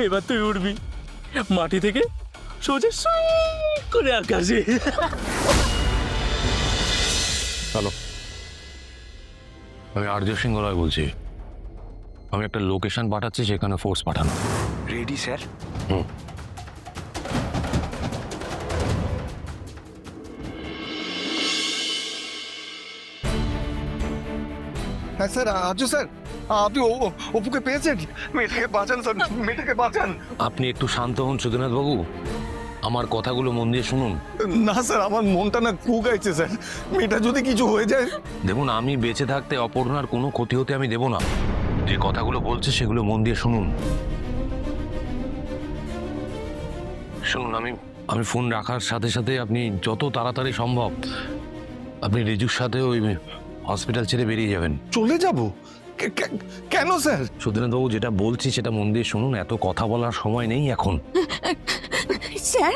এবার তুই উঠবি মাটি থেকে সোজা সুই করে আকাশে। হ্যালো, আমি আর্য সিংহ রায় বলছি। আমি একটা লোকেশন পাঠাচ্ছি, সেখানে ফোর্স পাঠানো। Ready sir. হ্যাঁ স্যার, আজু স্যার, আপনি অপুকে পেয়েছেন? মেয়েটাকে বাঁচান স্যার, মেয়েটাকে বাঁচান। আপনি একটু শান্ত হন সুধীনাথ বাবু, আমার কথাগুলো মন দিয়ে শুনুন। না স্যার, আমার মনটা না কু গাইছে স্যার, মেয়েটা যদি কিছু হয়ে যায়। দেখুন, আমি বেঁচে থাকতে অপর্ণার কোনো ক্ষতি হতে আমি দেব না। যে কথাগুলো বলছে সেগুলো মন দিয়ে শুনুন। শুনুন, আমি ফোন রাখার সাথে সাথে আপনি যত তাড়াতাড়ি সম্ভব আপনি রিজুর সাথে ওই হসপিটাল ছেড়ে বেরিয়ে যাবেন। চলে যাব? কেন স্যার? সুধীনাথ বাবু, যেটা বলছি সেটা মন দিয়ে শুনুন, এত কথা বলার সময় নেই এখন। স্যার,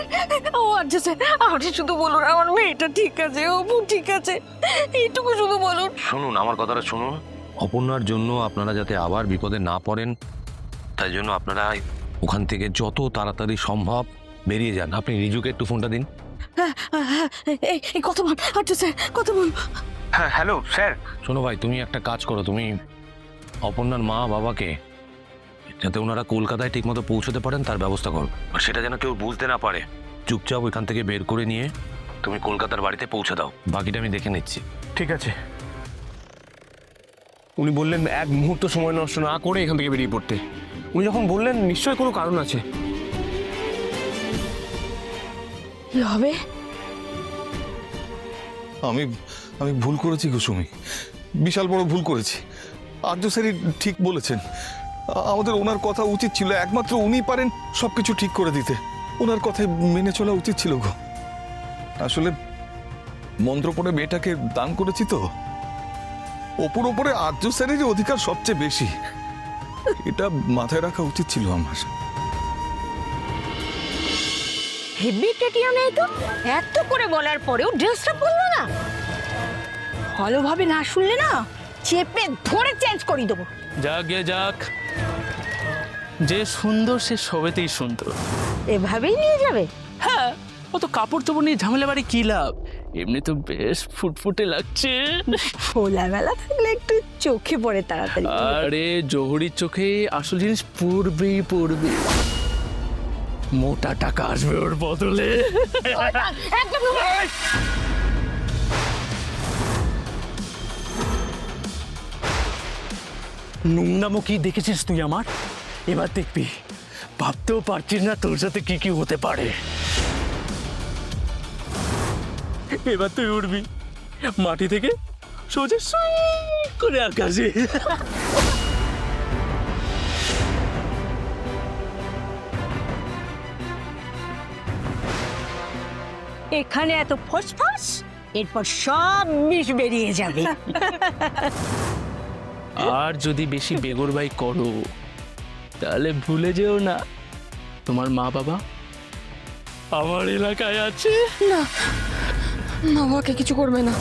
ও আচ্ছা স্যার, আপনি শুধু বলুন আমার মেয়েটা ঠিক আছে, অপু ঠিক আছে, এইটুকু শুধু বলুন। শুনুন, আমার কথাটা শুনুন। অপর্ণার জন্য আপনারা যাতে আবার বিপদে না পড়েন, তাই জন্য আপনারা ওখান থেকে যত তাড়াতাড়ি সম্ভব বেরিয়ে যান। আপনি রিজুকে একটু ফোনটা দিন। এই কত বল, আচ্ছা স্যার কত বল। হ্যাঁ হ্যালো স্যার। শোনো ভাই, তুমি একটা কাজ করো, তুমি অপর্ণার মা বাবাকে যাতে ওনারা কলকাতায় ঠিকমতো পৌঁছতে পারেন তার ব্যবস্থা করো। আর সেটা যেন কেউ বুঝতে না পারে। চুপচাপ ওইখান থেকে বের করে নিয়ে তুমি কলকাতার বাড়িতে পৌঁছে দাও। বাকিটা আমি দেখে নিচ্ছি। ঠিক আছে। উনি বললেন এক মুহূর্ত সময় নষ্ট না করে এখান থেকে বেরিয়ে পড়তে। উনি যখন বললেন নিশ্চয়ই কোনো কারণ আছে। কি হবে? আমি ভুল করেছি কুসুমি, বিশাল বড় ভুল করেছি। আর্য স্যারই ঠিক বলেছেন, আমাদের ওনার কথা উচিত ছিল। একমাত্র উনি পারেন সবকিছু ঠিক করে দিতে। ওনার কথায় মেনে চলা উচিত ছিল গো। আসলে মন্ত্র পড়ে মেয়েটাকে দান করেছি তো, অপুর ওপরে আর্য স্যারেরই অধিকার সবচেয়ে বেশি। এটা মাথায় রাখা উচিত ছিল আমার। হেভি টেটিয়া নেই তো, এত করে বলার পরেও ড্রেসটা পরলো না। ভালোভাবে না শুনলে না চেপে ধরে চেঞ্জ করে দেবো। যাক গে যাক, যে সুন্দর সে সবেতেই সুন্দর। এভাবেই নিয়ে যাবে? হ্যাঁ, অত কাপড় চোপড় নিয়ে ঝামেলা বাড়ি কি লাভ? এমনি তো বেশ ফুটফুটে লাগছে। খোলামেলা থাকলে একটু চোখে পড়ে তাড়াতাড়ি। আরে জহুরির চোখে আসল জিনিস পড়বেই পড়বে। মোটা টাকা আসবে ওর বদলে। একদম নোংরামো কি দেখেছিস তুই আমার? এবার দেখবি, ভাবতেও পারছিস না তোর সাথে কি কি হতে পারে। এবার তুই উঠবি মাটি থেকে সোজা সুই করে আকাশে। এখানে এত ফসফস, এরপর সব বিষ বেরিয়ে যাবে। আর যদি বেশি বেগরবাই করো তাহলে ভুলে যেও না তোমার মা বাবা আমার এলাকায় আছে। না, বাবাকে কিছু করবে না,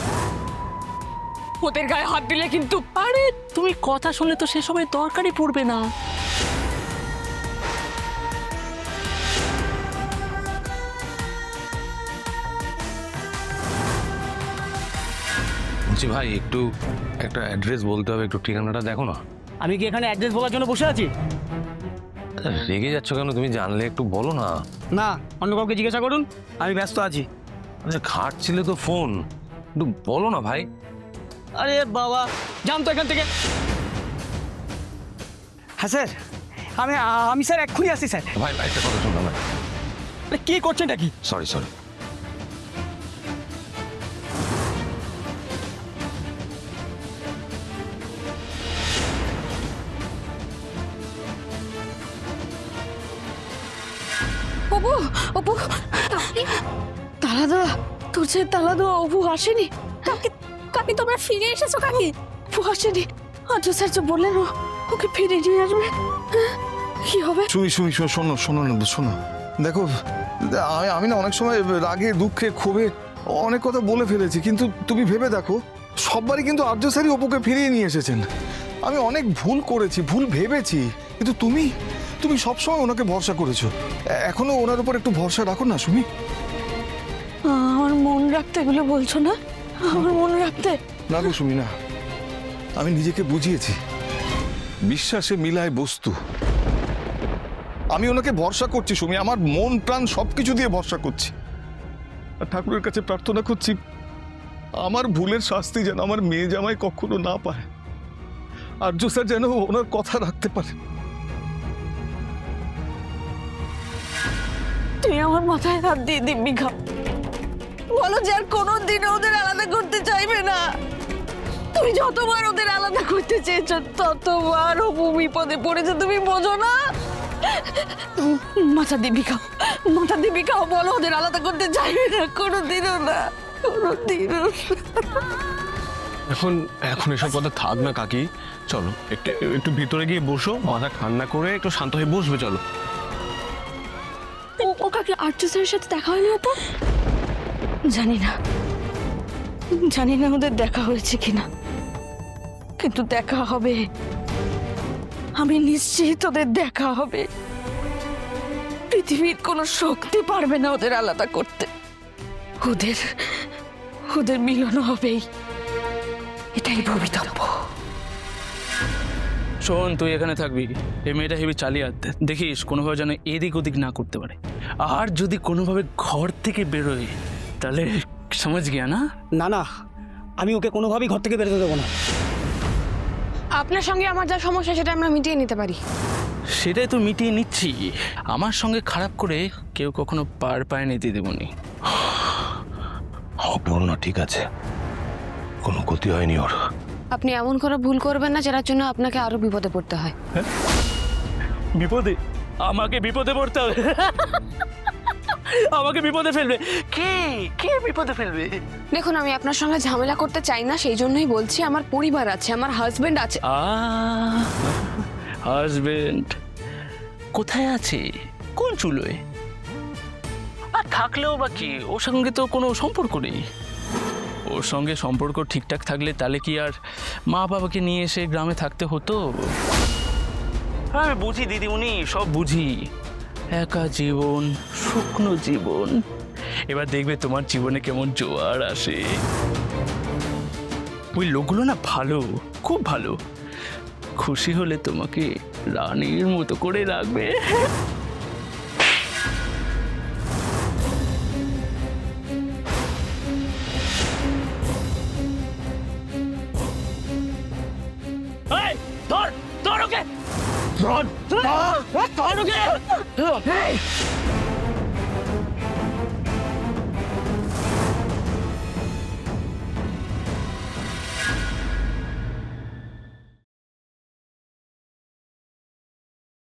ওদের গায়ে হাত দিলে কিন্তু। আরে তুমি কথা শুনলে তো সেসবের দরকারই পড়বে না। বলছি ভাই, একটু একটা অ্যাড্রেস বলতে হবে, একটু ঠিকানাটা দেখো না। আমি কি এখানে অ্যাড্রেস বলার জন্য বসে আছি? রেগে যাচ্ছ কেন? তুমি জানলে একটু বলো না। না, অন্য কাউকে জিজ্ঞাসা করুন, আমি ব্যস্ত আছি। আচ্ছা, খাটছিলে তো ফোন, একটু বলো না ভাই। আরে বাবা, যান তো এখান থেকে। হ্যাঁ স্যার, আমি স্যার এক্ষুনি আসছি স্যার। ভাই একটা কথা শোনো ভাই। আরে কি করছেনটা কি? সরি। অপু, অপু, তালা দেওয়া, তোর যে তালা দেওয়া অপু আসেনি। কাকি তোমরা ফিরে এসেছো? কাকি অপু আসেনি। আজ স্যার যে বললেন ওকে ফিরে নিয়ে আসবে, কি হবে? শোনো, দেখো, আমি না অনেক সময় রাগে দুঃখে ক্ষোভে অনেক কথা বলে ফেলেছি, কিন্তু তুমি ভেবে দেখো, সববারই কিন্তু আর্য স্যারই অপুকে ফিরিয়ে নিয়ে এসেছেন। আমি অনেক ভুল করেছি, ভুল ভেবেছি, কিন্তু তুমি তুমি সবসময় ওনাকে ভরসা করেছো, এখনো ওনার উপর একটু ভরসা রাখো না সুমি। আমার মন রাখতে এগুলো বলছো না? আমার মন রাখতে? না গো সুমি, না। আমি নিজেকে বুঝিয়েছি, বিশ্বাসে মিলায় বস্তু। আমি ওনাকে ভরসা করছি সুমি, আমার মন প্রাণ সবকিছু দিয়ে ভরসা করছি। আর ঠাকুরের কাছে প্রার্থনা করছি, আমার ভুলের শাস্তি যেন আমার মেয়ে জামাই কখনো না পায়। আর্য স্যার যেন ওনার কথা রাখতে পারে। তুই আমার মাথায় হাত দিয়ে দিব্যি খাও, বলো যে আর কোনোদিনও ওদের আলাদা করতে চাইবে না। তুমি যতবার ওদের আলাদা করতে চেয়েছো ততবার অপু বিপদে পড়েছে, তুমি বোঝো না? মাথা দিব্যি খাও, মাথা দিব্যি খাও, বলো ওদের আলাদা করতে চাইবে না, কোনোদিনও না, কোনোদিনও না। এখন এখন এসব কথা থাক না কাকি, চলো একটু একটু ভিতরে গিয়ে বসো, মাথা ঠান্ডা করে একটু শান্ত হয়ে বসবে, চলো। ও কাকে আর্য স্যারের সাথে দেখা হয়নি তো? জানি না, জানি না ওদের দেখা হয়েছে কিনা, কিন্তু দেখা হবে। আমি নিশ্চিত ওদের দেখা হবে। পৃথিবীর কোনো শক্তি পারবে না ওদের আলাদা করতে। ওদের ওদের মিলন হবেই, এটাই ভবিতব্য। শোন, তুই এখানে থাকবি, এই মেয়েটা হেবি চালিয়ে আসতে দেখিস, কোনোভাবে যেন এদিক ওদিক না করতে পারে। আর যদি কোনোভাবে ঘর থেকে বেরোয় তাহলে সমঝ গিয়া না? না না, আমি ওকে কোনোভাবেই ঘর থেকে বেরোতে দেবো না। আপনার সঙ্গে আমার যা সমস্যা সেটা আমরা মিটিয়ে নিতে পারি। সেটাই তো মিটিয়ে নিচ্ছি। আমার সঙ্গে খারাপ করে কেউ কখনো পার পায় নিতে দেবনি। অপর্ণা ঠিক আছে, কোনো ক্ষতি হয়নি ওর। আপনি এমন করে ভুল করবেন না যেটার জন্য আপনাকে আরো বিপদে পড়তে হয়। বিপদে? আমাকে বিপদে পড়তে হবে? আমাকে বিপদে ফেলবে? কে কে বিপদে ফেলবে? দেখুন, আমি আপনার সঙ্গে ঝামেলা করতে চাই না, সেই জন্যই বলছি। আমার পরিবার আছে, আমার হাজবেন্ড আছে। হাজবেন্ড কোথায় আছে? কোন চুলোয়? আর থাকলেও বা কি, ওর সঙ্গে তো কোনো সম্পর্ক নেই। ওর সঙ্গে সম্পর্ক ঠিকঠাক থাকলে তাহলে কি আর মা বাবাকে নিয়ে এসে গ্রামে থাকতে হতো? আমি বুঝি দিদিমণি, সব বুঝি। একা জীবন, শুকনো জীবন। এবার দেখবে তোমার জীবনে কেমন জোয়ার আসে। ওই লোকগুলো না ভালো, খুব ভালো। খুশি হলে তোমাকে রানীর মতো করে রাখবে। এই, ধর ধর ওকে, ধর ধর ওকে।